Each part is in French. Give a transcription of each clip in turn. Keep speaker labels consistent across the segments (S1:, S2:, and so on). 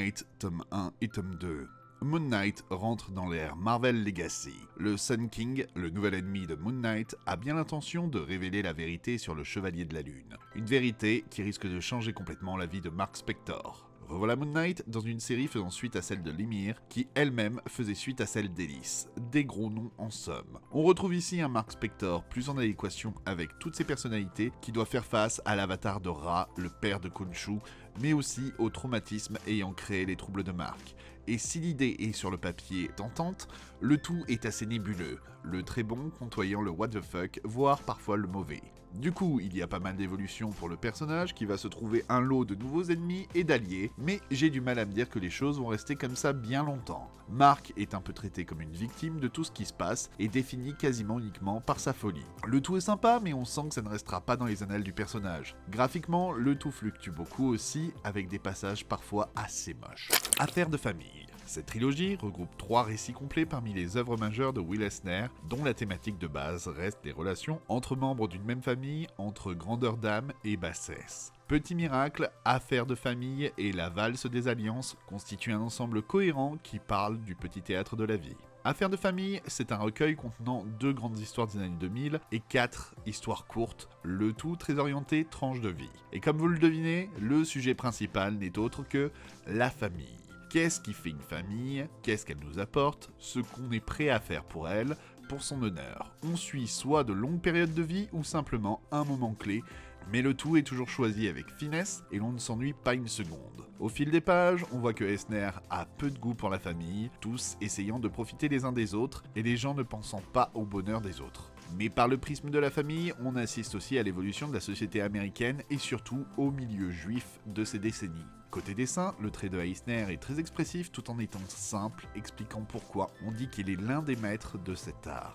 S1: Knight, tome 1 et tome 2. Moon Knight rentre dans l'ère Marvel Legacy. Le Sun King, le nouvel ennemi de Moon Knight, a bien l'intention de révéler la vérité sur le Chevalier de la Lune. Une vérité qui risque de changer complètement la vie de Mark Spector. Revoilà Moon Knight dans une série faisant suite à celle de Lemire, qui elle-même faisait suite à celle d'Ellis. Des gros noms en somme. On retrouve ici un Mark Spector plus en adéquation avec toutes ses personnalités, qui doit faire face à l'avatar de Ra, le père de Khonshu, mais aussi au traumatisme ayant créé les troubles de Mark. Et si l'idée est sur le papier tentante, le tout est assez nébuleux, le très bon côtoyant le what the fuck, voire parfois le mauvais. Du coup, il y a pas mal d'évolutions pour le personnage qui va se trouver un lot de nouveaux ennemis et d'alliés, mais j'ai du mal à me dire que les choses vont rester comme ça bien longtemps. Mark est un peu traité comme une victime de tout ce qui se passe et défini quasiment uniquement par sa folie. Le tout est sympa, mais on sent que ça ne restera pas dans les annales du personnage. Graphiquement, le tout fluctue beaucoup aussi, avec des passages parfois assez moches. Affaire de famille. Cette trilogie regroupe 3 récits complets parmi les œuvres majeures de Will Eisner, dont la thématique de base reste les relations entre membres d'une même famille, entre grandeur d'âme et bassesse. Petit miracle, Affaire de famille et La valse des alliances constituent un ensemble cohérent qui parle du petit théâtre de la vie. Affaire de famille, c'est un recueil contenant 2 grandes histoires des années 2000 et 4 histoires courtes, le tout très orienté tranche de vie. Et comme vous le devinez, le sujet principal n'est autre que la famille. Qu'est-ce qui fait une famille? Qu'est-ce qu'elle nous apporte? Ce qu'on est prêt à faire pour elle, pour son honneur. On suit soit de longues périodes de vie ou simplement un moment clé, mais le tout est toujours choisi avec finesse et l'on ne s'ennuie pas une seconde. Au fil des pages, on voit que Eisner a peu de goût pour la famille, tous essayant de profiter les uns des autres et les gens ne pensant pas au bonheur des autres. Mais par le prisme de la famille, on assiste aussi à l'évolution de la société américaine et surtout au milieu juif de ces décennies. Côté dessin, le trait de Eisner est très expressif tout en étant simple, expliquant pourquoi on dit qu'il est l'un des maîtres de cet art.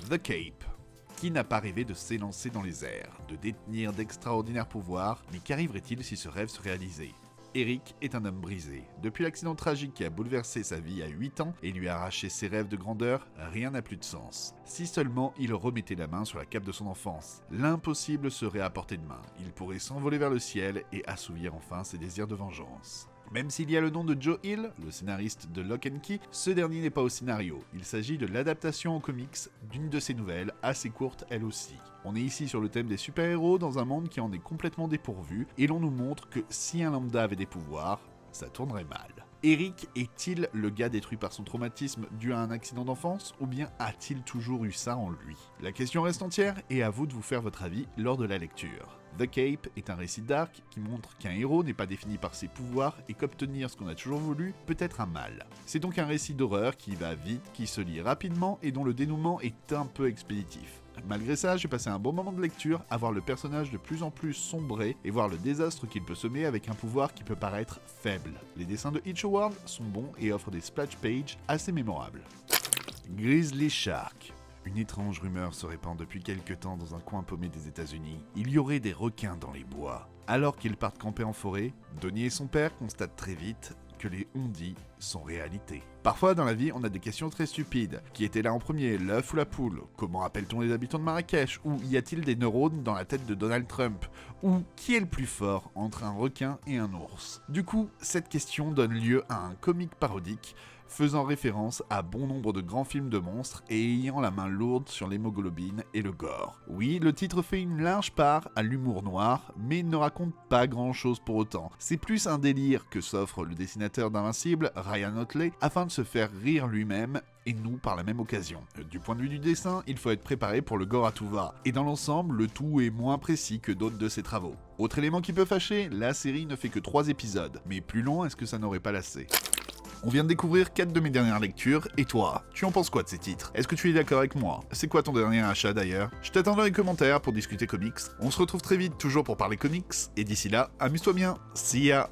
S1: The Cape. Qui n'a pas rêvé de s'élancer dans les airs, de détenir d'extraordinaires pouvoirs, mais qu'arriverait-il si ce rêve se réalisait? Eric est un homme brisé. Depuis l'accident tragique qui a bouleversé sa vie à 8 ans et lui a arraché ses rêves de grandeur, rien n'a plus de sens. Si seulement il remettait la main sur la cape de son enfance, l'impossible serait à portée de main. Il pourrait s'envoler vers le ciel et assouvir enfin ses désirs de vengeance. Même s'il y a le nom de Joe Hill, le scénariste de Lock and Key, ce dernier n'est pas au scénario. Il s'agit de l'adaptation en comics d'une de ses nouvelles, assez courte elle aussi. On est ici sur le thème des super-héros dans un monde qui en est complètement dépourvu, et l'on nous montre que si un lambda avait des pouvoirs, ça tournerait mal. Eric est-il le gars détruit par son traumatisme dû à un accident d'enfance, ou bien a-t-il toujours eu ça en lui? La question reste entière, et à vous de vous faire votre avis lors de la lecture. The Cape est un récit dark qui montre qu'un héros n'est pas défini par ses pouvoirs et qu'obtenir ce qu'on a toujours voulu peut être un mal. C'est donc un récit d'horreur qui va vite, qui se lit rapidement et dont le dénouement est un peu expéditif. Malgré ça, j'ai passé un bon moment de lecture à voir le personnage de plus en plus sombrer et voir le désastre qu'il peut semer avec un pouvoir qui peut paraître faible. Les dessins de Hitch Howard sont bons et offrent des splash pages assez mémorables. Grizzly Shark. Une étrange rumeur se répand depuis quelque temps dans un coin paumé des États-Unis. Il y aurait des requins dans les bois. Alors qu'ils partent camper en forêt, Donnie et son père constatent très vite que les on-dit sont réalité. Parfois dans la vie, on a des questions très stupides. Qui était là en premier, l'œuf ou la poule? Comment appelle-t-on les habitants de Marrakech? Ou y a-t-il des neurones dans la tête de Donald Trump? Ou qui est le plus fort entre un requin et un ours? Du coup, cette question donne lieu à un comique parodique faisant référence à bon nombre de grands films de monstres et ayant la main lourde sur l'hémoglobine et le gore. Oui, le titre fait une large part à l'humour noir, mais ne raconte pas grand chose pour autant. C'est plus un délire que s'offre le dessinateur d'Invincible, Ryan Otley, afin de se faire rire lui-même et nous par la même occasion. Du point de vue du dessin, il faut être préparé pour le gore à tout va, et dans l'ensemble, le tout est moins précis que d'autres de ses travaux. Autre élément qui peut fâcher, la série ne fait que 3 épisodes, mais plus long, est-ce que ça n'aurait pas lassé? On vient de découvrir 4 de mes dernières lectures, et toi, tu en penses quoi de ces titres? Est-ce que tu es d'accord avec moi? C'est quoi ton dernier achat d'ailleurs? Je t'attends dans les commentaires pour discuter comics. On se retrouve très vite toujours pour parler comics, et d'ici là, amuse-toi bien, see ya!